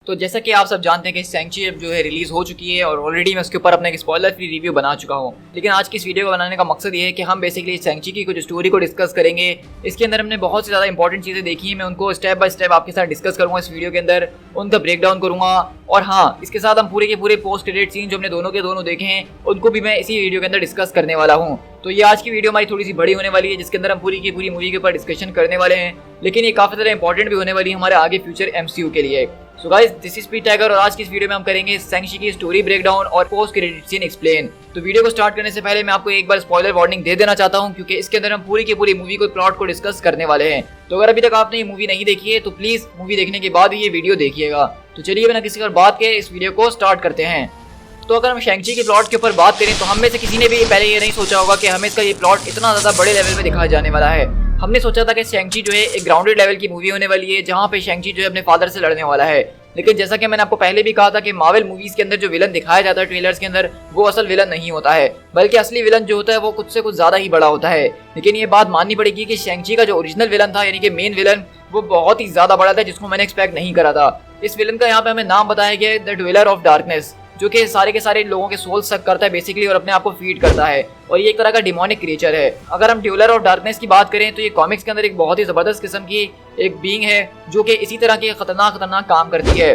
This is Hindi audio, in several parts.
तो जैसा कि आप सब जानते हैं कि शैंग-ची अब जो है रिलीज हो चुकी है और ऑलरेडी मैं उसके ऊपर अपना एक स्पॉइलर फ्री रिव्यू बना चुका हूँ। लेकिन आज की इस वीडियो को बनाने का मकसद ये है कि हम बेसिकली शैंग-ची की कुछ स्टोरी को डिस्कस करेंगे। इसके अंदर हमने बहुत सी ज़्यादा इंपॉर्टेंट चीज़ें देखी हैं, मैं उनको स्टेप बाय स्टेप आपके साथ डिस्कस करूँगा इस वीडियो के अंदर, उनका ब्रेक डाउन करूँगा। और हाँ, इसके साथ हम पूरे के पूरे पोस्ट क्रेडिट सीन जो हमने दोनों के दोनों देखे हैं उनको भी मैं इसी वीडियो के अंदर डिस्कस करने वाला हूँ। तो ये आज की वीडियो हमारी थोड़ी सी बड़ी होने वाली है, जिसके अंदर हम पूरी की पूरी मूवी के ऊपर डिस्कशन करने वाले हैं, लेकिन ये काफ़ी ज़्यादा इंपॉर्टेंट भी होने वाली है हमारे आगे फ्यूचर MCU के लिए। सो गाइस, दिस इज पीट टाइगर और आज की इस वीडियो में हम करेंगे शैंग-ची की स्टोरी ब्रेकडाउन और पोस्ट क्रेडिट सीन एक्सप्लेन। तो वीडियो को स्टार्ट करने से पहले मैं आपको एक बार स्पॉइलर वार्निंग दे देना चाहता हूं, क्योंकि इसके अंदर हम पूरी की पूरी मूवी को प्लॉट को डिस्कस करने वाले हैं। तो अगर अभी तक आपने ये मूवी नहीं देखी है तो प्लीज मूवी देखने के बाद ही ये वीडियो देखिएगा। तो चलिए बिना किसी और बात के इस वीडियो को स्टार्ट करते हैं। तो अगर हम शैंग-ची के प्लॉट के ऊपर बात करें तो हम में से किसी ने भी पहले ये नहीं सोचा होगा कि हमें इसका ये प्लॉट इतना ज़्यादा बड़े लेवल में दिखाया जाने वाला है। हमने सोचा था कि शैंग-ची जो है एक ग्राउंडेड लेवल की मूवी होने वाली है, जहाँ पे शैंग-ची जो है अपने फादर से लड़ने वाला है। लेकिन जैसा कि मैंने आपको पहले भी कहा था कि मार्वल मूवीज के अंदर जो विलन दिखाया जाता है ट्रेलर्स के अंदर, वो असल विलन नहीं होता है, बल्कि असली विलन जो होता है वो कुछ से कुछ ज्यादा ही बड़ा होता है। लेकिन ये बात माननी पड़ेगी कि शैंग-ची का जो ओरिजिनल विलन था, यानी कि मेन विलन, वो बहुत ही ज्यादा बड़ा था, जिसको मैंने एक्सपेक्ट नहीं करा था। इस विलन का यहाँ पे हमें नाम बताया गया है द ड्वेलर ऑफ डार्कनेस, जो कि सारे के सारे लोगों के सोल सक करता है बेसिकली और अपने आप को फीड करता है, और ये एक तरह का डिमोनिक क्रिएचर है। अगर हम ड्वेलर ऑफ डार्कनेस की बात करें तो ये कॉमिक्स के अंदर एक बहुत ही जबरदस्त किस्म की एक बीइंग है, जो कि इसी तरह के खतरनाक काम करती है।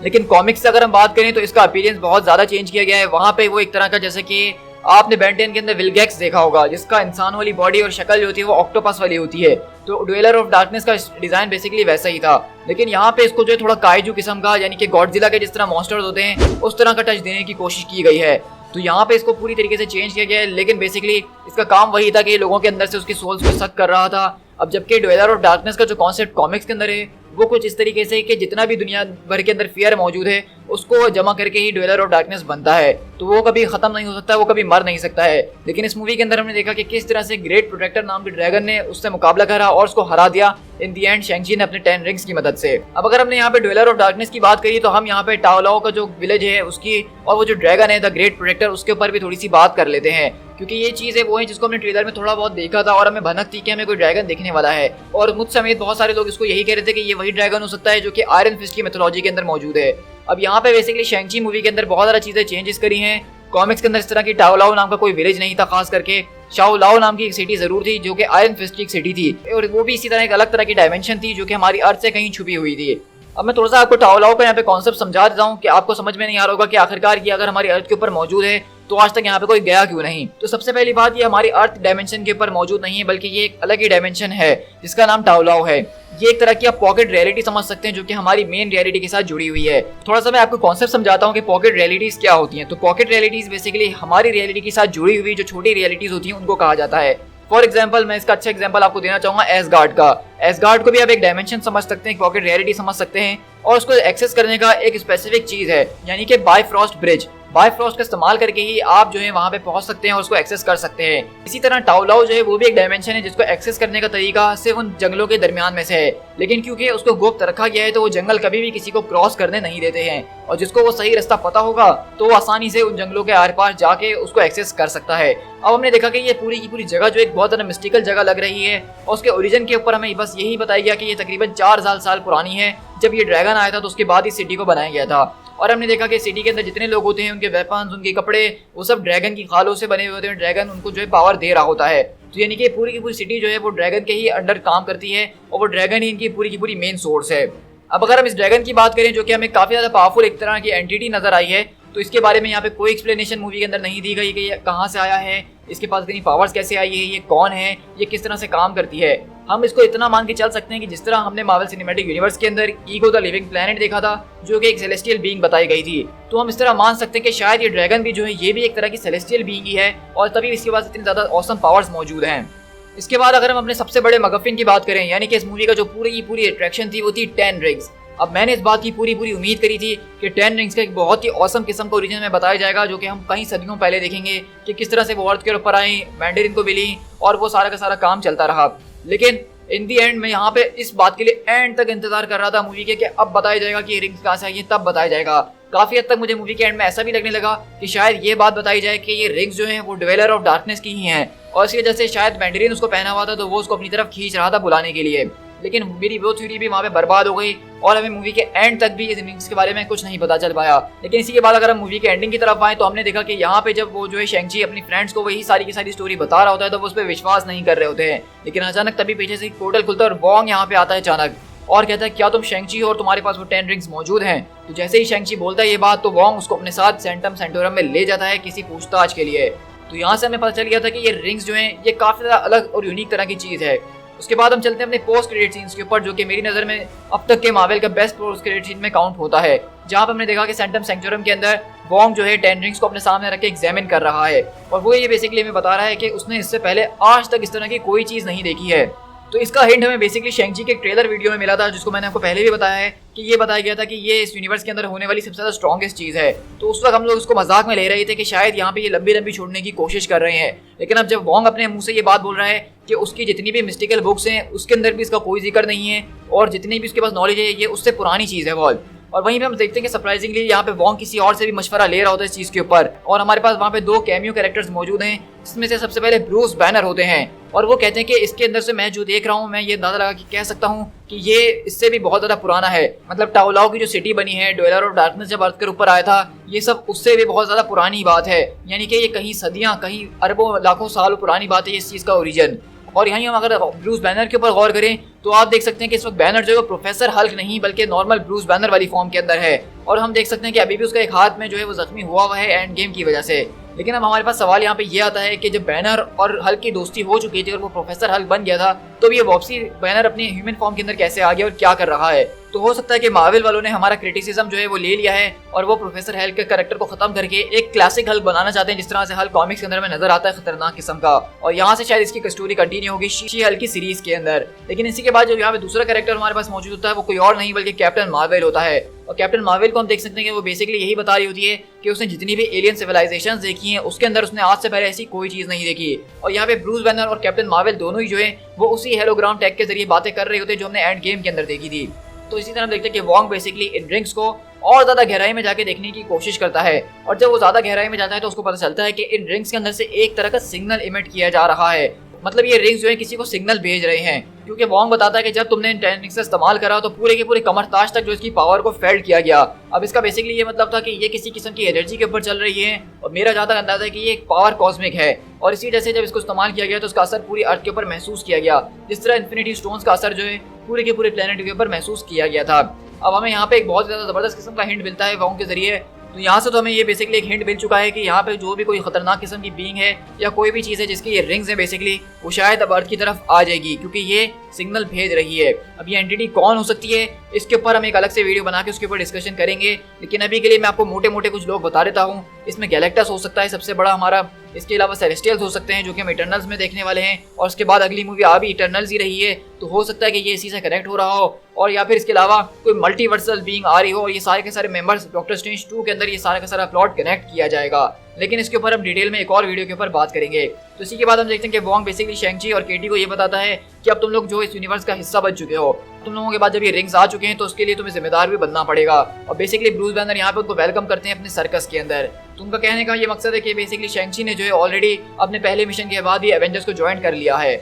लेकिन कॉमिक्स से अगर हम बात करें तो इसका अपीयरेंस बहुत ज्यादा चेंज किया गया है। वहाँ पे वो एक तरह का, जैसे कि आपने बेन 10 के अंदर विलगैक्स देखा होगा, जिसका इंसान वाली बॉडी और शक्ल जो होती है वो ऑक्टोपस वाली होती है, तो ड्वेलर ऑफ डार्कनेस का डिजाइन बेसिकली वैसा ही था। लेकिन यहाँ पे इसको जो है थोड़ा काइजू किस्म का, यानी कि गॉडजिला के जिस तरह मॉन्स्टर्स होते हैं उस तरह का टच देने की कोशिश की गई है। तो यहाँ पे इसको पूरी तरीके से चेंज किया गया है, लेकिन बेसिकली इसका काम वही था कि लोगों के अंदर से उसकी सोल्स को सक कर रहा था। अब जबकि ड्वेलर ऑफ डार्कनेस का जो कॉन्सेप्ट कॉमिक्स के अंदर है वो कुछ इस तरीके से कि जितना भी दुनिया भर के अंदर फियर मौजूद है उसको जमा करके ही ड्वेलर ऑफ डार्कनेस बनता है, तो वो कभी खत्म नहीं हो सकता, वो कभी मर नहीं सकता है। लेकिन इस मूवी के अंदर हमने देखा कि किस तरह से ग्रेट प्रोटेक्टर नाम के ड्रैगन ने उससे मुकाबला करा और उसको हरा दिया इन दी एंड शैंग-ची ने अपने 10 रिंग्स की मदद से। अब अगर हमने यहाँ पे ड्वेलर ऑफ डार्कनेस की बात करी तो हम यहाँ पे टाओलाओ का जो विलेज है उसकी और वो जो ड्रैगन है द ग्रेट प्रोटेक्टर, उसके ऊपर भी थोड़ी सी बात कर लेते हैं, क्योंकि ये चीज़ है वो है जिसको हमने ट्रेलर में थोड़ा बहुत देखा था और हमें भनक थी कि हमें कोई ड्रैगन देखने वाला है। और मुझ समेत बहुत सारे लोग इसको यही कह रहे थे कि ये वही ड्रैगन हो सकता है जो कि आयरन फिस्ट की मिथोलॉजी के अंदर मौजूद है। अब यहाँ पे बेसिकली शैंग-ची मूवी के अंदर बहुत सारी चीजें चेंजेस करी हैं। कॉमिक्स के अंदर इस तरह की टाओलाओ नाम का कोई विलेज नहीं था, खास करके शाओलाओ नाम की एक सिटी जरूर थी जो कि आयरन फिस्ट की एक सिटी थी, और वो भी इसी तरह एक अलग तरह की डायमेंशन थी जो कि हमारी अर्थ से कहीं छुपी हुई थी। अब मैं थोड़ा सा आपको टाओलाओ का यहाँ पे कॉन्सेप्ट समझा देता हूँ कि आपको समझ में नहीं आ रहा होगा कि आखिरकार ये अगर हमारी अर्थ के ऊपर मौजूद है तो आज तक यहाँ पे कोई गया क्यों नहीं। तो सबसे पहली बात, ये हमारी अर्थ डायमेंशन के ऊपर मौजूद नहीं है, बल्कि ये एक अलग ही डायमेंशन है जिसका नाम टाओलाओ है। ये एक तरह की आप पॉकेट रियलिटी समझ सकते हैं जो कि हमारी मेन रियलिटी के साथ जुड़ी हुई है। थोड़ा सा मैं आपको कॉन्सेप्ट समझाता हूँ कि पॉकेट रियलिटीज क्या होती हैं। तो पॉकेट रियलिटीज बेसिकली हमारी रियलिटी के साथ जुड़ी हुई जो छोटी रियलिटीज होती हैं उनको कहा जाता है। फॉर एग्जाम्पल, मैं इसका अच्छा एग्जाम्पल आपको देना चाहूंगा एसगार्ड का। एसगार्ड को भी आप एक डायमेंशन समझ सकते हैं, एक पॉकेट रियलिटी समझ सकते हैं, और उसको एक्सेस करने का एक स्पेसिफिक चीज है, यानी कि बायफ्रॉस्ट ब्रिज। बायफ्रॉस्ट का इस्तेमाल करके ही आप जो है वहां पे पहुंच सकते हैं और उसको एक्सेस कर सकते हैं। इसी तरह टाओलाओ जो है वो भी एक डायमेंशन है जिसको एक्सेस करने का तरीका सिर्फ उन जंगलों के दरमियान में से है, लेकिन क्योंकि उसको गुप्त रखा गया है तो वो जंगल कभी भी किसी को क्रॉस करने नहीं देते हैं, और जिसको वो सही रास्ता पता होगा तो वो आसानी से उन जंगलों के आर पार जाके उसको एक्सेस कर सकता है। अब हमने देखा कि ये पूरी की पूरी जगह जो एक बहुत ज्यादा मिस्टिकल जगह लग रही है, और उसके ओरिजिन के ऊपर हमें बस यही बताया गया कि ये तकरीबन 4000 साल पुरानी है। जब ये ड्रैगन आया था तो उसके बाद इस सिटी को बनाया गया था, और हमने देखा कि सिटी के अंदर जितने लोग होते हैं उनके वेपन्स, उनके कपड़े, वो सब ड्रैगन की खालों से बने हुए होते हैं। ड्रैगन उनको जो है पावर दे रहा होता है, तो यानी कि पूरी की पूरी सिटी जो है वो ड्रैगन के ही अंडर काम करती है, और वो ड्रैगन ही इनकी पूरी की पूरी मेन सोर्स है। अब अगर हम इस ड्रैगन की बात करें जो कि हमें काफी ज्यादा पावरफुल एक तरह की एंटिटी नजर आई है, तो इसके बारे में यहाँ पे कोई एक्सप्लेनेशन मूवी के अंदर नहीं दी गई कि ये कहाँ से आया है, इसके पास इतनी पावर्स कैसे आई है, ये कौन है, ये किस तरह से काम करती है। हम इसको इतना मान के चल सकते हैं कि जिस तरह हमने मार्वल सिनेमैटिक यूनिवर्स के अंदर ईगो द लिविंग प्लैनेट देखा था जो कि एक सेलेस्टियल बीइंग बताई गई थी, तो हम इस तरह मान सकते हैं कि शायद ये ड्रैगन भी जो है ये भी एक तरह की सेलेस्टियल बीइंग ही है, और तभी इसके पास इतनी ज्यादा ऑसम पावर्स मौजूद हैं। इसके बाद अगर हम अपने सबसे बड़े मगफिन की बात करें, यानी कि इस मूवी का जो पूरी अट्रैक्शन थी वो थी 10 रिंग्स। अब मैंने इस बात की पूरी उम्मीद करी थी कि 10 रिंग्स का एक बहुत ही औसम किस्म का ओरिजिन में बताया जाएगा, जो कि हम कई सदियों पहले देखेंगे कि किस तरह से वो अर्थ के ऊपर आई, मैंडेरिन को मिली और वो सारा का सारा काम चलता रहा। लेकिन इन दी एंड मैं यहाँ पे इस बात के लिए एंड तक इंतजार कर रहा था मूवी के कि अब बताया जाएगा कि ये रिंग्स कहाँ से आई है, तब बताया जाएगा। काफी हद तक मुझे मूवी के एंड में ऐसा भी लगने लगा कि शायद ये बात बताई जाए कि ये रिंग्स जो हैं वो ड्वेलर ऑफ डार्कनेस की ही हैं, और इसी वजह से शायद मैंडेरिन उसको पहना हुआ था तो वो उसको अपनी तरफ खींच रहा था बुलाने के लिए। लेकिन मेरी वो थ्योरी भी वहाँ पे बर्बाद हो गई और हमें मूवी के एंड तक भी इस रिंग्स के बारे में कुछ नहीं पता चल पाया। लेकिन इसी के बाद अगर हम मूवी के एंडिंग की तरफ आए तो हमने देखा कि यहाँ पे जब वो जो है शेंग-ची अपनी फ्रेंड्स को वही सारी की सारी स्टोरी बता रहा होता है तो वो उस पर विश्वास नहीं कर रहे होते हैं। लेकिन अचानक तभी पीछे से पोर्टल खुलता है और वोंग यहाँ पे आता है अचानक और कहता है क्या तुम शेंग-ची हो और तुम्हारे पास वो 10 रिंग्स मौजूद हैं। तो जैसे ही शेंग-ची बोलता है ये बात तो वोंग उसको अपने साथ सेंटम सेंटोरम में ले जाता है किसी पूछताछ के लिए। तो यहाँ से हमें पता चल गया था कि ये रिंग्स जो हैं ये काफी ज्यादा अलग और यूनिक तरह की चीज है। उसके बाद हम चलते हैं अपने पोस्ट क्रेडिट सीन्स के ऊपर, जो कि मेरी नजर में अब तक के मार्वल का बेस्ट पोस्ट क्रेडिट सीन में काउंट होता है, जहाँ पर हमने देखा कि सेंटम सेंचुरम के अंदर वोंग जो है 10 रिंग्स को अपने सामने रख के एग्जामिन कर रहा है और वो ये बेसिकली हमें बता रहा है कि उसने इससे पहले आज तक इस तरह की कोई चीज नहीं देखी है। तो इसका हिंट हमें बेसिकली शेंग-ची के ट्रेलर वीडियो में मिला था, जिसको मैंने आपको पहले भी बताया है कि ये बताया गया था कि ये इस यूनिवर्स के अंदर होने वाली सबसे ज्यादा स्ट्रॉन्गेस्ट चीज है। तो उस वक्त हम लोग उसको मजाक में ले रहे थे कि शायद यहाँ पे ये लंबी लंबी छोड़ने की कोशिश कर रहे हैं। लेकिन अब जब वोंग अपने मुंह से ये बात बोल रहा है कि उसकी जितनी भी मिस्टिकल बुक्स हैं उसके अंदर भी इसका कोई जिक्र नहीं है और जितनी भी उसके पास नॉलेज है ये उससे पुरानी चीज है बहुत। और वहीं पे हम देखते हैं कि सरप्राइजिंगली यहाँ पे वोंग किसी और से भी मशवरा ले रहा होता है इस चीज के ऊपर और हमारे पास वहाँ पे 2 कैमियो कैरेक्टर्स मौजूद हैं, जिसमें से सबसे पहले ब्रूस बैनर होते हैं और वो कहते हैं कि इसके अंदर से मैं जो देख रहा हूँ मैं ये अंदाजा लगा के कह सकता हूँ कि ये इससे भी बहुत ज्यादा पुराना है। मतलब टाओलाओ की जो सिटी बनी है, ड्वेलर ऑफ डार्कनेस जब अर्थ के ऊपर आया था, ये सब उससे भी बहुत ज्यादा पुरानी बात है। यानी कि ये कहीं सदियां कहीं अरबों लाखों साल पुरानी बात है इस चीज का ओरिजिन। और यहीं हम अगर ब्रूस बैनर के ऊपर गौर करें तो आप देख सकते हैं कि इस वक्त बैनर जो है प्रोफेसर हल्क नहीं बल्कि नॉर्मल ब्रूस बैनर वाली फॉर्म के अंदर है और हम देख सकते हैं कि अभी भी उसका एक हाथ में जो है वो जख्मी हुआ है एंड गेम की वजह से। लेकिन अब हमारे पास सवाल यहाँ पे ये आता है कि जब बैनर और हल्क की दोस्ती हो चुकी थी और वो प्रोफेसर हल्क बन गया था तो ये वापसी बैनर अपने ह्यूमन फॉर्म के अंदर कैसे आ गया और क्या कर रहा है। तो हो सकता है कि मार्वल वालों ने हमारा क्रिटिसिज्म जो है वो ले लिया है और वो प्रोफेसर हल्क के कैरेक्टर को खत्म करके एक क्लासिक हल्क बनाना चाहते हैं जिस तरह से हल्क कॉमिक्स के अंदर में नजर आता है खतरनाक किस्म का, और यहाँ से शायद इसकी स्टोरी कंटिन्यू होगी शी हल्क की सीरीज के अंदर। लेकिन इसी के बाद जो यहाँ पे दूसरा कैरेक्टर हमारे पास मौजूद होता है वो कोई और नहीं बल्कि कैप्टन मार्वल होता है। और कैप्टन मार्वल को हम देख सकते हैं कि वो बेसिकली यही बता रही होती है कि उसने जितनी भी एलियन सिविलाइजेशंस देखी हैं उसके अंदर उसने आज से पहले ऐसी कोई चीज नहीं देखी। और यहाँ पे ब्रूस बैनर और कैप्टन मार्वल दोनों ही जो है वो उसी हेलोग्राम टैग के जरिए बातें कर रहे होते हैं जो हमने एंड गेम के अंदर देखी थी। तो इसी तरह हम देखते हैं कि वोंग बेसिकली इन रिंग्स को और ज्यादा गहराई में जाके देखने की कोशिश करता है और जब वो ज्यादा गहराई में जाता है तो उसको पता चलता है कि इन रिंग्स के अंदर से एक तरह का सिग्नल इमिट किया जा रहा है। मतलब ये रिंग्स जो है किसी को सिग्नल भेज रहे हैं, क्योंकि वोंग बताता है कि जब तुमने इन 10 रिंग्स का इस्तेमाल करा तो पूरे के पूरे कमरताज तक जो इसकी पावर को फेल्ड किया गया। अब इसका बेसिकली ये मतलब था कि ये किसी किस्म की एनर्जी के ऊपर चल रही है और मेरा जहाँ तक अंदाजा है कि ये एक पावर कॉस्मिक है और इसी वजह से जब इसको इस्तेमाल किया गया तो उसका असर पूरी अर्थ के ऊपर महसूस किया गया, जिस तरह इन्फिनिटी स्टोन्स का असर जो है पूरे के पूरे प्लेनेट के ऊपर महसूस किया गया था। अब हमें यहाँ पे एक बहुत ज्यादा जबरदस्त किस्म का हिंट मिलता है वोंग के जरिए। तो यहाँ से तो हमें ये बेसिकली एक हिंट मिल चुका है कि यहाँ पे जो भी कोई खतरनाक किस्म की बीइंग है या कोई भी चीज़ है जिसकी ये रिंग्स है बेसिकली वो शायद अब अर्थ की तरफ आ जाएगी, क्योंकि ये सिग्नल भेज रही है। अब ये एंटिटी कौन हो सकती है इसके ऊपर हम एक अलग से वीडियो बना के उसके ऊपर डिस्कशन करेंगे, लेकिन अभी के लिए मैं आपको मोटे मोटे कुछ लोग बता देता हूँ। इसमें गैलेक्टस हो सकता है सबसे बड़ा हमारा, इसके अलावा सेलेस्टियल्स हो सकते हैं जो कि हम इटर्नल्स में देखने वाले हैं और उसके बाद अगली मूवी आ भी इटर्नल्स ही रही है, तो हो सकता है कि ये इसी से कनेक्ट हो रहा हो और या फिर इसके अलावा कोई मल्टीवर्सल बीइंग आ रही हो और ये सारे के सारे मेंबर्स डॉक्टर स्ट्रेंज 2 के अंदर ये सारा का सारा प्लॉट कनेक्ट किया जाएगा। लेकिन इसके ऊपर हम डिटेल में एक और वीडियो के ऊपर बात करेंगे। तो इसी के बाद हम देखते हैं कि वोंग बेसिकली शेंग-ची और केटी को ये बताता है कि अब तुम लोग जो इस यूनिवर्स का हिस्सा बन चुके हो, तुम लोगों के बाद जब ये रिंग्स आ चुके हैं तो उसके लिए तुम्हें जिम्मेदार भी बनना पड़ेगा। और बेसिकली ब्रूस बैनर यहाँ पे उनको वेलकम करते हैं अपने सर्कस के अंदर। तो उनका कहने का ये मकसद है कि बेसिकली शेंग-ची ने जो है ऑलरेडी अपने पहले मिशन के बाद ही एवेंजर्स को ज्वाइन कर लिया है।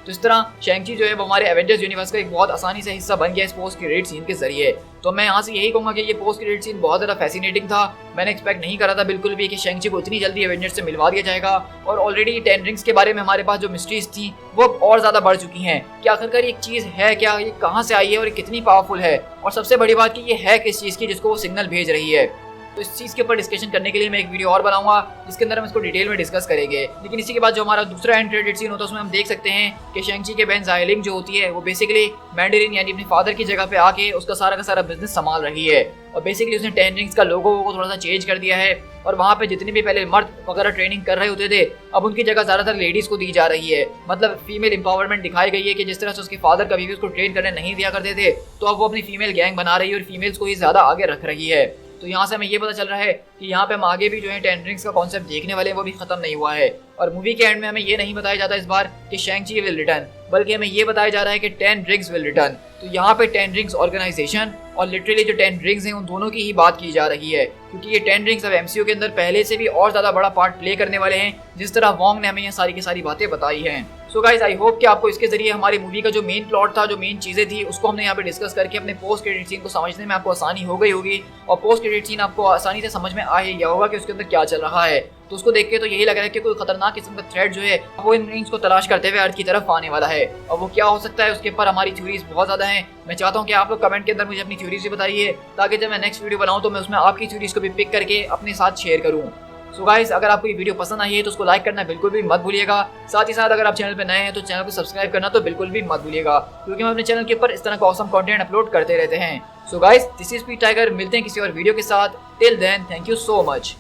तो इस तरह शेंग-ची जो है वो हमारे एवेंजर्स यूनिवर्स का एक बहुत आसानी से हिस्सा बन गया इस पोस्ट क्रेडिट सीन के जरिए। तो मैं यहाँ से यही कहूँगा कि ये पोस्ट क्रेडिट सीन बहुत ज़्यादा फैसिनेटिंग था। मैंने एक्सपेक्ट नहीं करा था बिल्कुल भी कि शेंग-ची को इतनी जल्दी एवेंजर्स से मिलवा दिया जाएगा और ऑलरेडी 10 रिंग्स के बारे में हमारे पास जो मिस्ट्रीज थी वो और ज़्यादा बढ़ चुकी हैं कि आखिरकार एक चीज़ है क्या, ये कहाँ से आई है और ये कितनी पावरफुल है, और सबसे बड़ी बात कि ये है किस चीज़ की जिसको वो सिग्नल भेज रही है। तो इस चीज़ के ऊपर डिस्कशन करने के लिए मैं एक वीडियो और बनाऊंगा जिसके अंदर हम इसको डिटेल में डिस्कस करेंगे। लेकिन इसी के बाद जो हमारा दूसरा एंड क्रेडिट सीन होता है उसमें हम देख सकते हैं कि शेंग-ची के बहन ज़ाइलिंग जो होती है वो बेसिकली मैंडरिन यानी अपने फादर की जगह पे आके उसका सारा का सारा बिजनेस संभाल रही है और बेसिकली उसने 10 रिंग्स का लोगो को थोड़ा सा चेंज कर दिया है और वहाँ पे जितने भी पहले मर्द वगैरह ट्रेनिंग कर रहे होते थे अब उनकी जगह ज़्यादातर लेडीज़ को दी जा रही है। मतलब फीमेल एम्पावरमेंट दिखाई गई है कि जिस तरह से उसके फादर कभी भी उसको ट्रेन करने नहीं दिया करते थे तो अब वो अपनी फीमेल गैंग बना रही है और फीमेल्स को ही ज़्यादा आगे रख रही है। तो यहाँ से हमें ये पता चल रहा है कि यहाँ पे हम आगे भी जो है 10 रिंग्स का कॉन्सेप्ट देखने वाले हैं वो भी खत्म नहीं हुआ है। और मूवी के एंड में हमें ये नहीं बताया जाता इस बार कि शेंग-ची विल रिटर्न, बल्कि हमें ये बताया जा रहा है कि 10 रिंग्स विल रिटर्न। तो यहाँ पे 10 रिंग्स ऑर्गेनाइजेशन और लिटरली जो 10 रिंग्स हैं उन दोनों की ही बात की जा रही है, क्योंकि ये 10 रिंग्स अब MCU के अंदर पहले से भी और ज़्यादा बड़ा पार्ट प्ले करने वाले हैं जिस तरह वोंग ने हमें ये सारी की सारी बातें बताई हैं। सो गाइस आई होप कि आपको इसके जरिए हमारी मूवी का जो मेन प्लॉट था, जो मेन चीजें थी, उसको हमने यहाँ पे डिस्कस करके अपने पोस्ट क्रेडिट सीन को समझने में आपको आसानी हो गई होगी और पोस्ट क्रेडिट सीन आपको आसानी से समझ में आ ही गया होगा कि उसके अंदर क्या चल रहा है। तो उसको देख के तो यही लग रहा है कि कोई खतरनाक किस्म का थ्रेड जो है वो इन रिंग्स को तलाश करते हुए अर्थ की तरफ आने वाला है। और वो क्या हो सकता है उसके ऊपर हमारी थ्योरीज बहुत ज्यादा हैं। मैं चाहता हूँ कि आप लोग कमेंट के अंदर मुझे अपनी थ्योरीज भी बताइए, ताकि जब मैं नेक्स्ट वीडियो बनाऊँ तो मैं उसमें आपकी थ्योरीज को भी पिक करके अपने साथ शेयर करूँ। सो गाइस, अगर आपको ये वीडियो पसंद आई है तो उसको लाइक करना बिल्कुल भी मत भूलिएगा। साथ ही साथ अगर आप चैनल पर नए हैं तो चैनल को सब्सक्राइब करना तो बिल्कुल भी मत भूलिएगा, क्योंकि हम अपने चैनल के ऊपर इस तरह का ऑसम कंटेंट अपलोड करते रहते हैं। So guys, this is P tiger. मिलते हैं किसी और वीडियो के साथ। Till then, thank you so much.